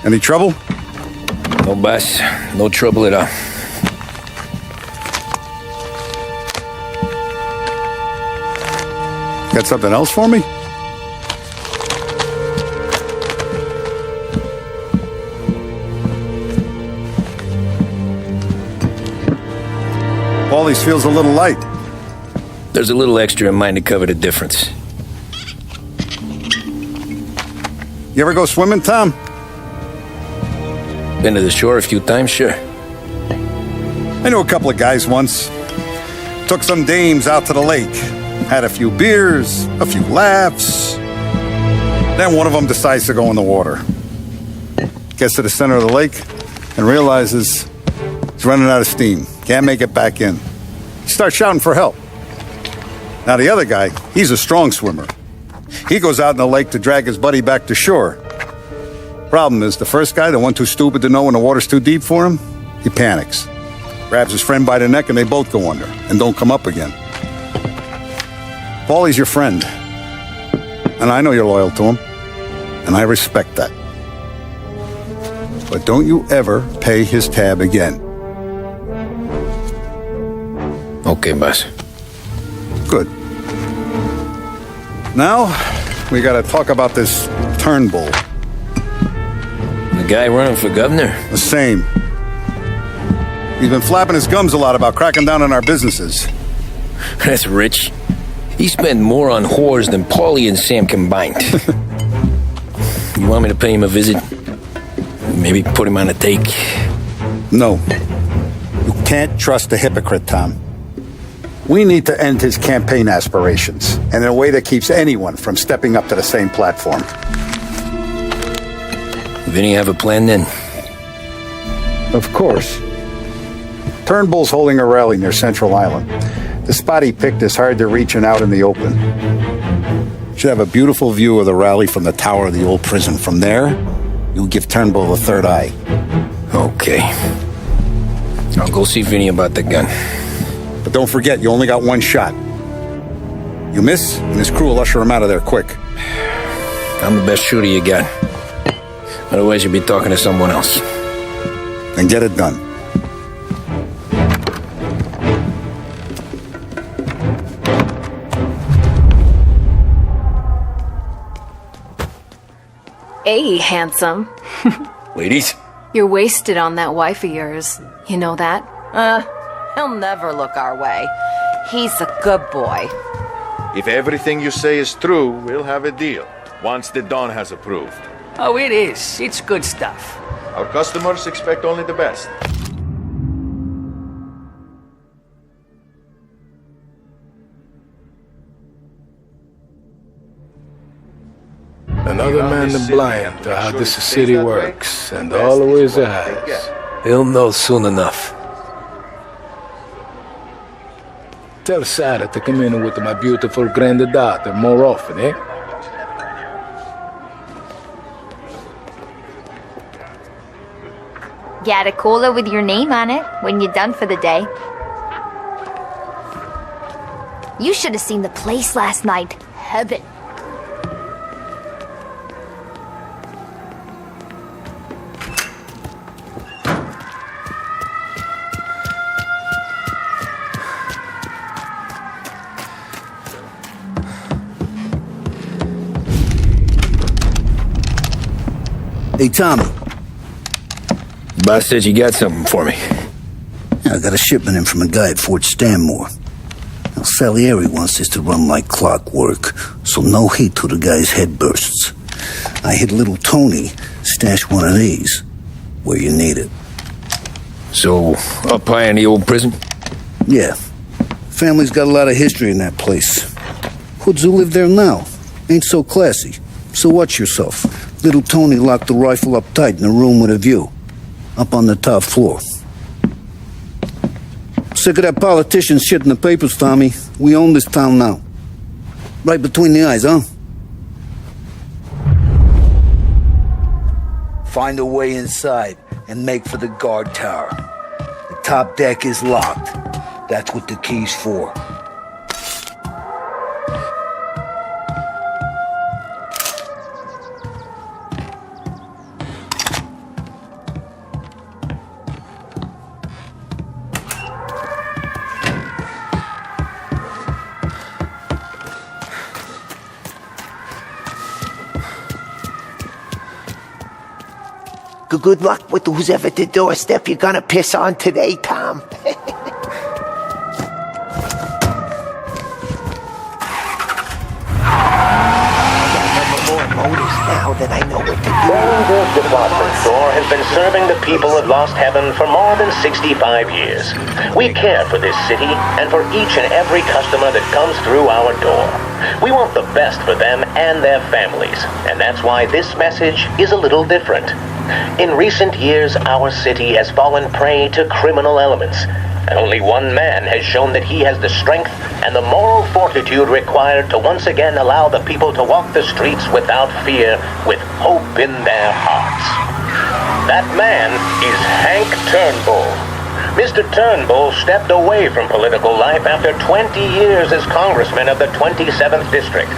Any trouble? No, boss. No trouble at all. Got something else for me? Paulies feels a little light. There's a little extra in mine to cover the difference. You ever go swimming, Tom? Been to the shore a few times, sure. I knew a couple of guys once. Took some dames out to the lake. Had a few beers, a few laughs. Then one of them decides to go in the water. Gets to the center of the lake and realizes he's running out of steam. Can't make it back in. He starts shouting for help. Now the other guy, he's a strong swimmer. He goes out in the lake to drag his buddy back to shore. Problem is, the first guy, the one too stupid to know when the water's too deep for him, he panics. Grabs his friend by the neck and they both go under and don't come up again. Paulie's your friend. And I know you're loyal to him. And I respect that. But don't you ever pay his tab again. Okay, boss. Good. Now, we gotta talk about this Turnbull. The guy running for governor? The same. He's been flapping his gums a lot about cracking down on our businesses. That's rich. He spent more on whores than Paulie and Sam combined. You want me to pay him a visit? Maybe put him on a take? No. You can't trust a hypocrite, Tom. We need to end his campaign aspirations, and in a way that keeps anyone from stepping up to the same platform. Vinny have a plan then? Of course. Turnbull's holding a rally near Central Island. The spot he picked is hard to reach and out in the open. Should have a beautiful view of the rally from the tower of the old prison. From there, you'll give Turnbull a third eye. Okay. I'll go see Vinny about the gun. But don't forget, you only got one shot. You miss, and his crew will usher him out of there quick. I'm the best shooter you got. Otherwise, you'll be talking to someone else. Then get it done. Hey, handsome. Ladies? You're wasted on that wife of yours. You know that? He'll never look our way. He's a good boy. If everything you say is true, we'll have a deal. Once the Don has approved. Oh, it is. It's good stuff. Our customers expect only the best. Another man to blind to how this city works, and always has. He'll know soon enough. Tell Sarah to come in with my beautiful granddaughter more often, eh? Get a cola with your name on it when you're done for the day. You should have seen the place last night. Heaven. Hey, Tommy. Boss said you got something for me. Yeah, I got a shipment in from a guy at Fort Stanmore. Now, Salieri wants this to run like clockwork, so no heat till the guy's head bursts. I hit little Tony, stash one of these where you need it. So, up high in the old prison? Yeah. Family's got a lot of history in that place. Hoods who live there now ain't so classy, so watch yourself. Little Tony locked the rifle up tight in a room with a view, up on the top floor. Sick of that politician shit in the papers, Tommy. We own this town now. Right between the eyes, huh? Find a way inside and make for the guard tower. The top deck is locked. That's what the key's for. Good luck with who's ever the doorstep you're gonna piss on today, Tom. Now that I know what to do. Barringer's department store has been serving the people of Lost Heaven for more than 65 years. We care for this city and for each and every customer that comes through our door. We want the best for them and their families, and that's why this message is a little different. In recent years, our city has fallen prey to criminal elements. And only one man has shown that he has the strength and the moral fortitude required to once again allow the people to walk the streets without fear, with hope in their hearts. That man is Hank Turnbull. Mr. Turnbull stepped away from political life after 20 years as congressman of the 27th District.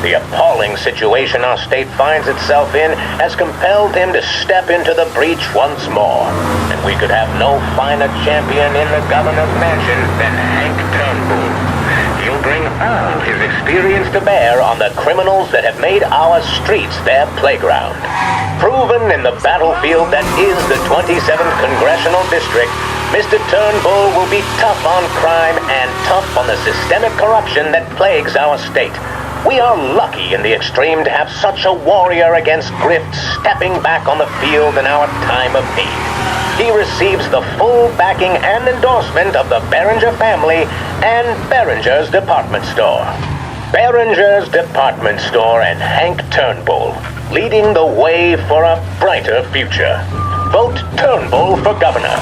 The appalling situation our state finds itself in has compelled him to step into the breach once more. And we could have no finer champion in the governor's mansion than Hank Turnbull. He'll bring all his experience to bear on the criminals that have made our streets their playground. Proven in the battlefield that is the 27th Congressional District, Mr. Turnbull will be tough on crime and tough on the systemic corruption that plagues our state. We are lucky in the extreme to have such a warrior against grift stepping back on the field in our time of need. He receives the full backing and endorsement of the Barringer family and Barringer's Department Store. Barringer's Department Store and Hank Turnbull, leading the way for a brighter future. Vote Turnbull for governor.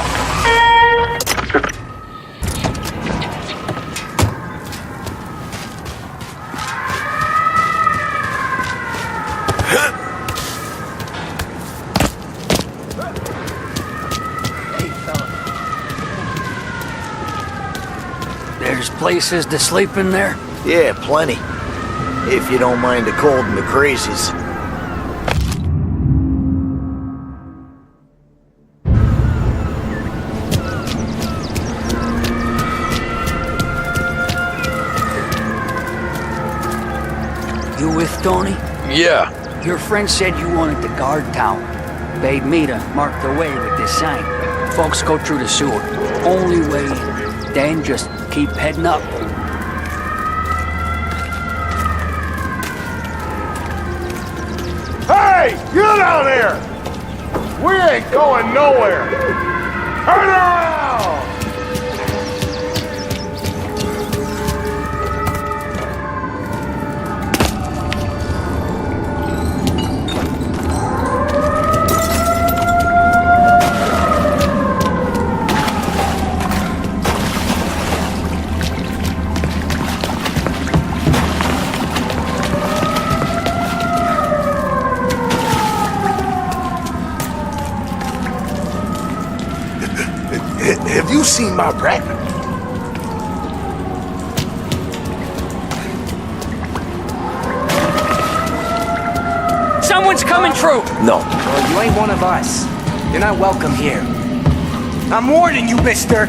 There's places to sleep in there? Yeah, plenty. If you don't mind the cold and the crazies. You with Tony? Yeah. Your friend said you wanted to guard town. Bade me to mark the way with this sign. Folks go through the sewer. Only way, then just keep heading up. Hey, you down there! We ain't going nowhere! Turn around! Have you seen my brat? Someone's coming through! No. Well, you ain't one of us. You're not welcome here. I'm warning you, mister!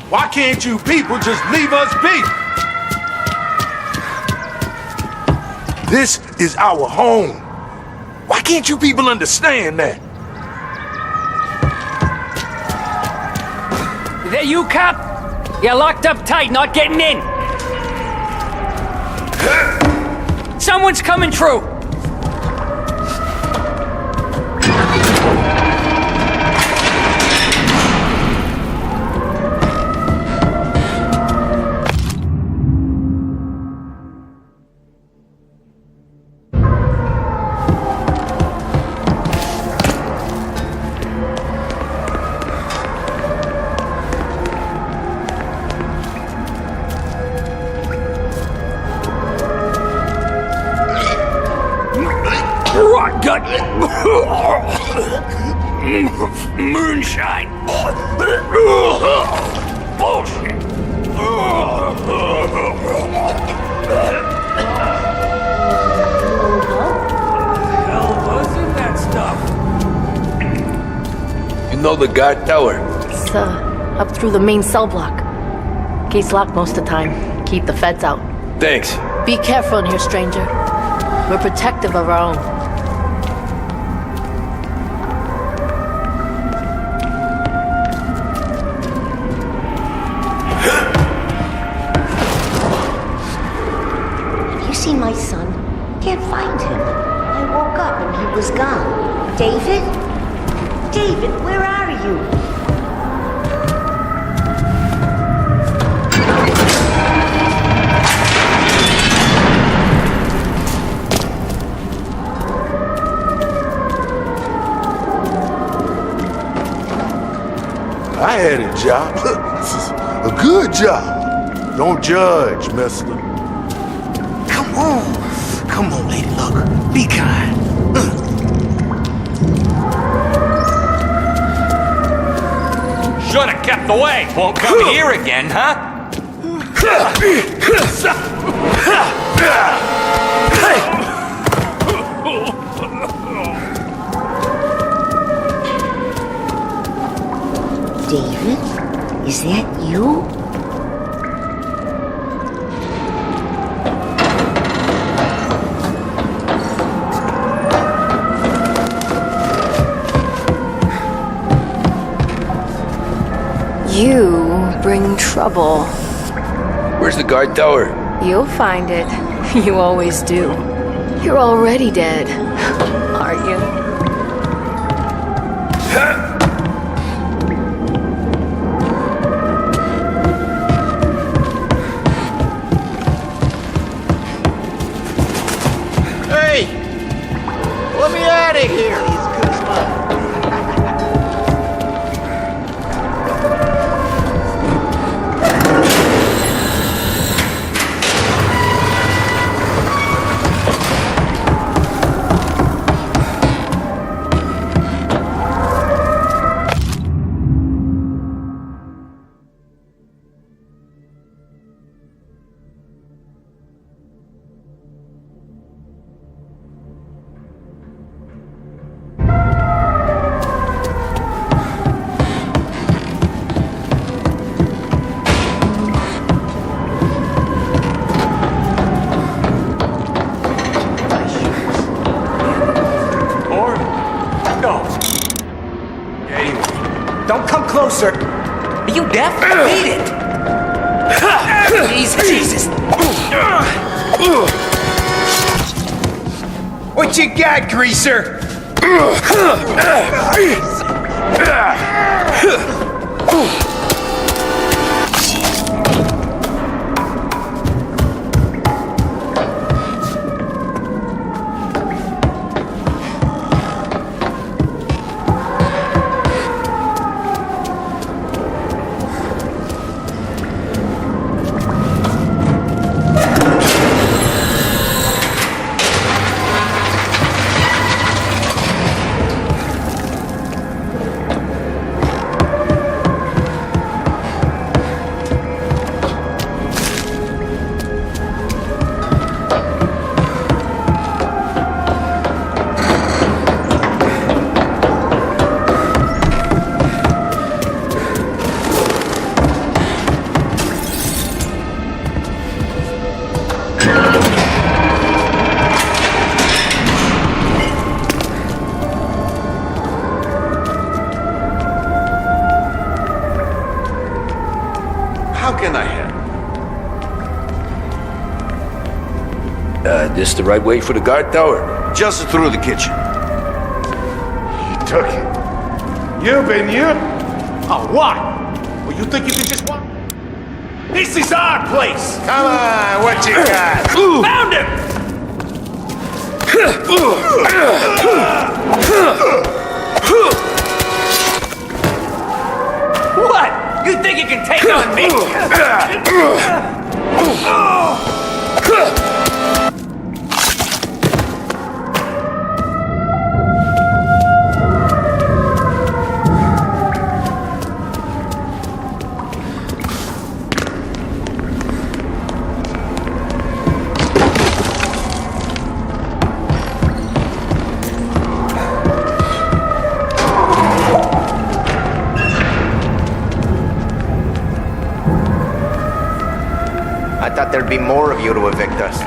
Why can't you people just leave us be? This is our home. Why can't you people understand that? Is that you, cop? You're locked up tight, not getting in. Someone's coming through. Got moonshine. Bullshit. Hell was in that stuff? You know the guard tower? It's, up through the main cell block. Gate's locked most of the time. Keep the feds out. Thanks. Be careful in here, stranger. We're protective of our own. Have you seen my son? Can't find him. I woke up and he was gone. David? David, where are you? I had a job. A good job. Don't judge, mister. Come on. Come on, lady luck. Be kind. Should have kept away. Won't come here again, huh? David? Is that you? You bring trouble. Where's the guard tower? You'll find it. You always do. You're already dead, aren't you? Hey! Let me out of here! Don't come closer. Are you deaf? Beat it. Jesus. What you got, greaser? How can I help? This the right way for the guard tower? Just through the kitchen. He took it. You been you? Oh, what? Well, you think you can just walk? This is our place. Come on, what you got? Found him! What? You think you can take on me? there'd be more of you to evict us.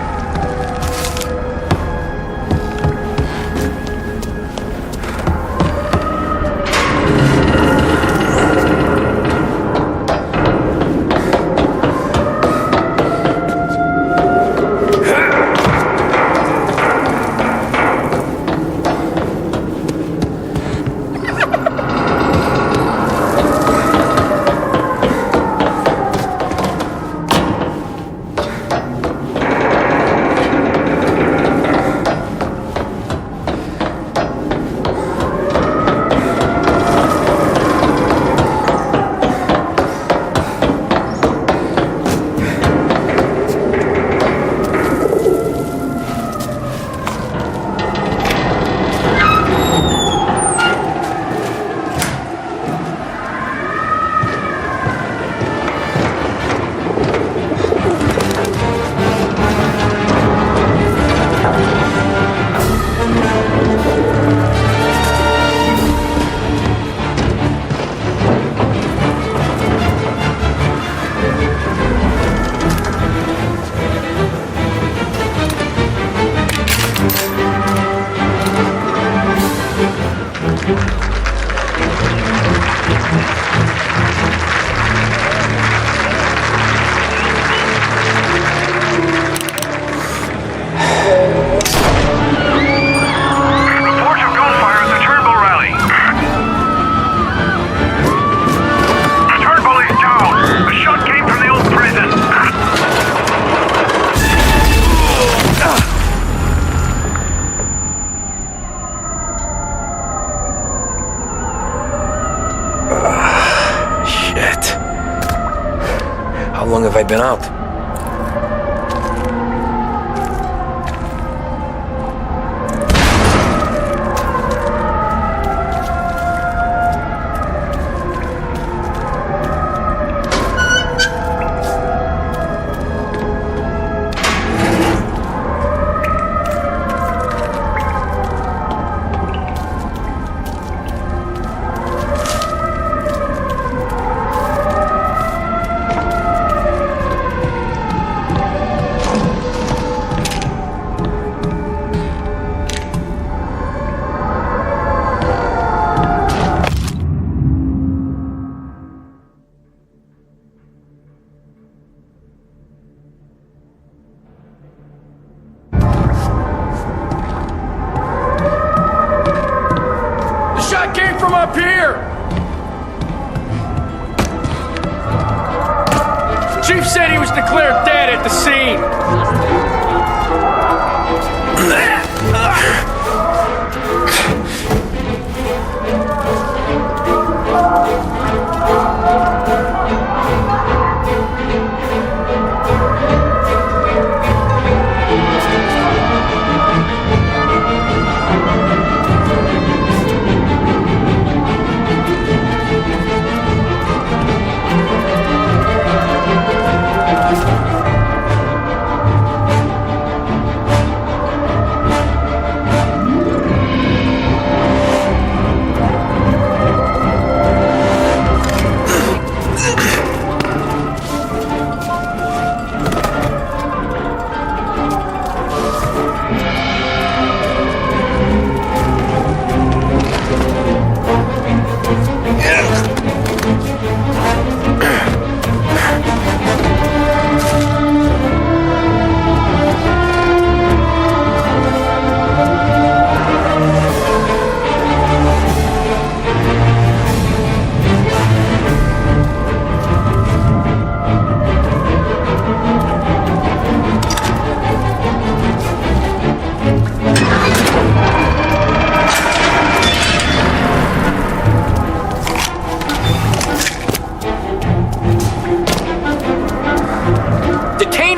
How long have I been out? From up here! Chief said he was declared dead at the scene.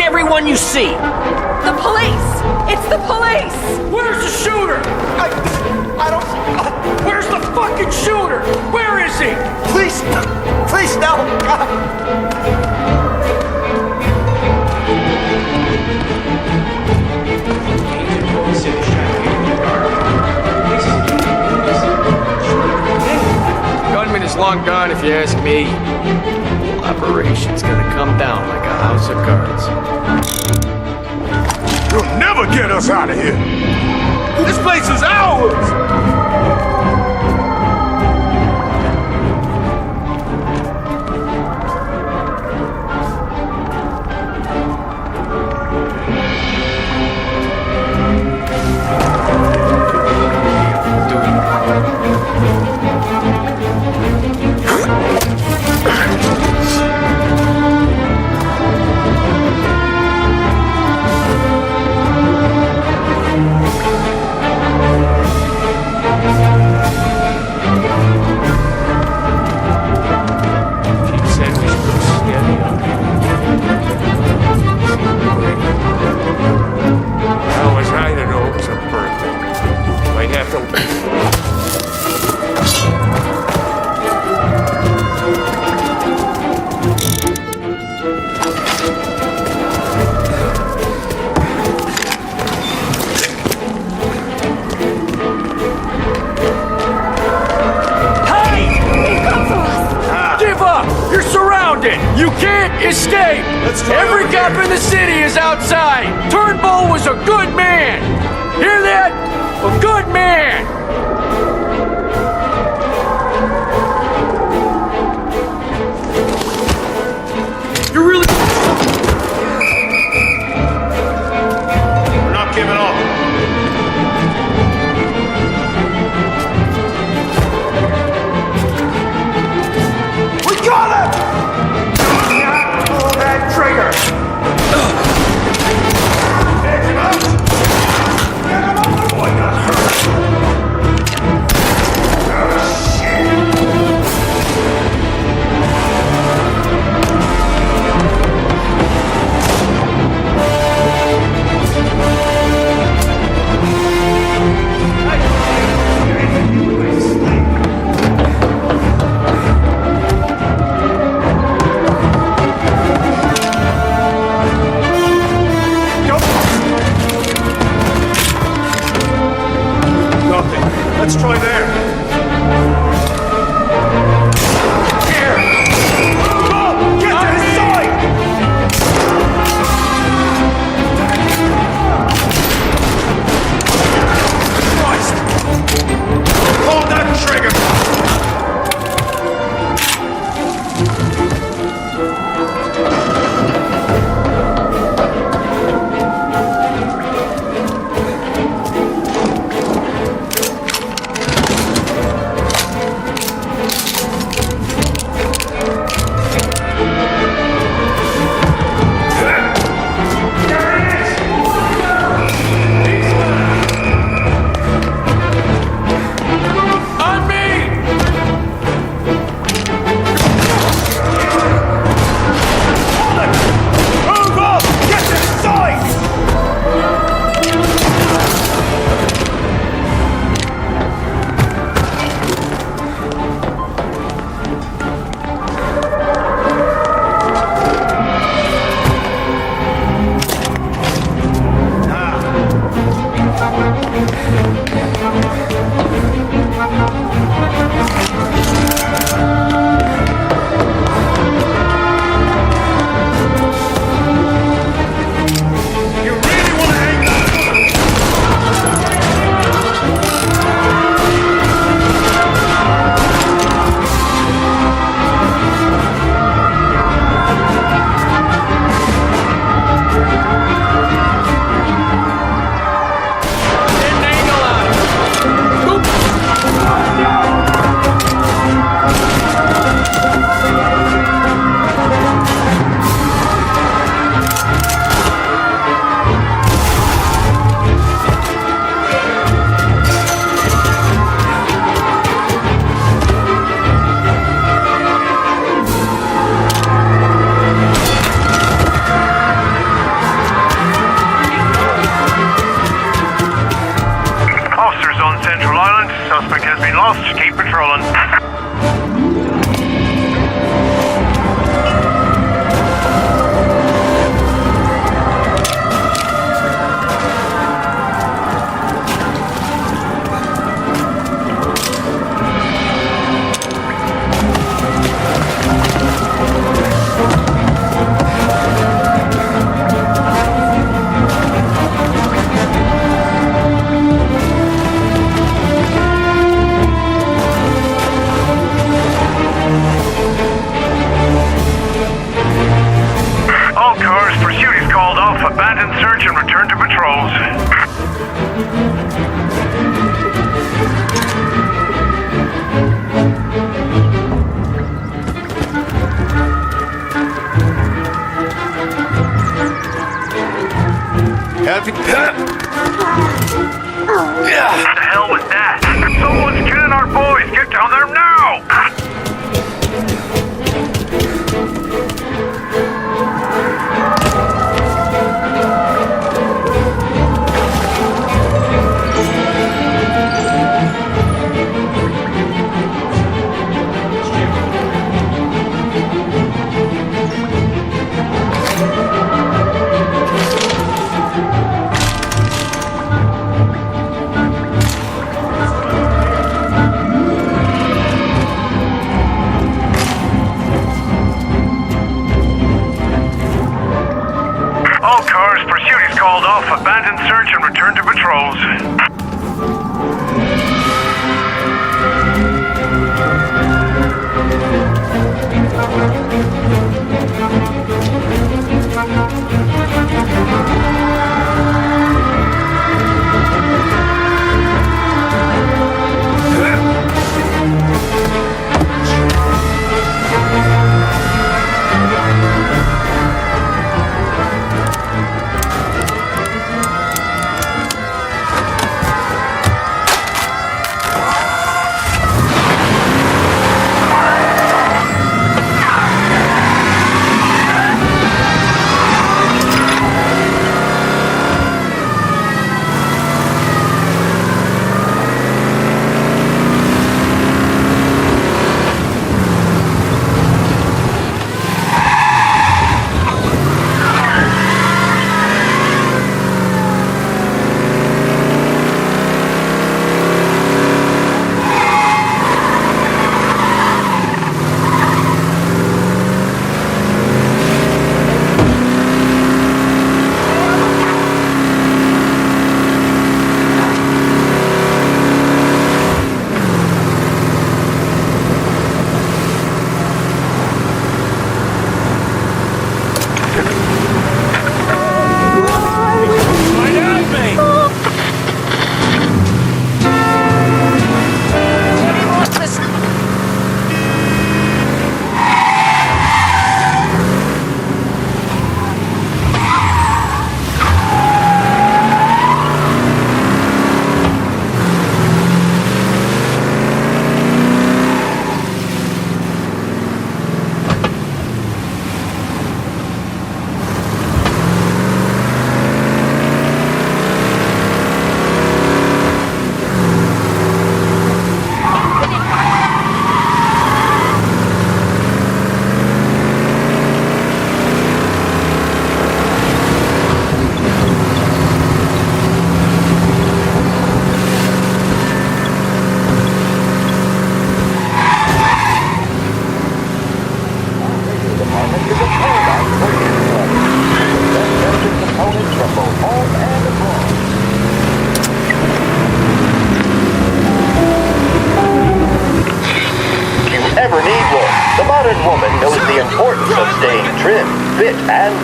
Everyone you see! The police! It's the police! Where's the shooter? I don't... Where's the fucking shooter? Where is he? Please! Please, no! Gunman is long gone, if you ask me. Operation's gonna come down like a house of cards. You'll never get us out of here! This place is ours! You can't escape! Every cop in the city is outside! Turnbull was a good man! Hear that? A good man! You really... We're not giving up. We got him! Pull that trigger! Edge him out! Boy got hurt! Oh, shit! Let's try there. Here! Go! Get to his side! Christ! Pull that trigger! Suspect has been lost. Keep patrolling.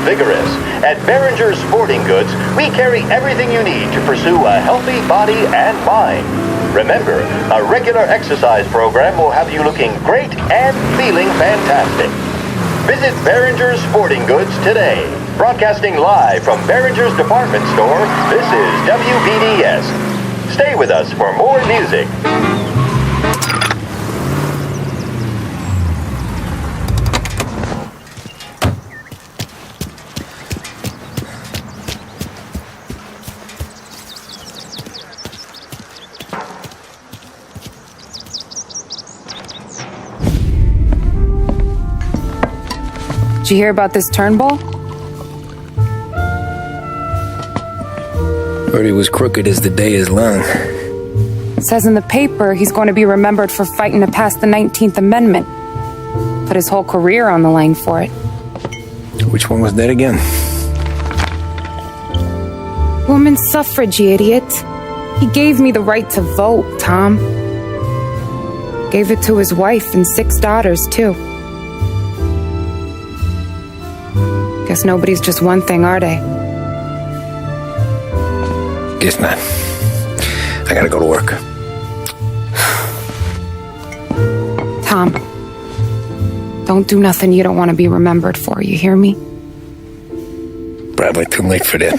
vigorous. At Behringer's Sporting Goods, we carry everything you need to pursue a healthy body and mind. Remember, a regular exercise program will have you looking great and feeling fantastic. Visit Behringer's Sporting Goods today. Broadcasting live from Behringer's department store, this is WBDS. Stay with us for more music. Did you hear about this Turnbull? Heard he was crooked as the day is long. It says in the paper he's going to be remembered for fighting to pass the 19th Amendment. Put his whole career on the line for it. Which one was that again? Women's suffrage, you idiot. He gave me the right to vote, Tom. Gave it to his wife and 6 daughters, too. Guess nobody's just one thing, are they? Guess not. I gotta go to work. Tom, don't do nothing you don't want to be remembered for, you hear me? Probably too late for that.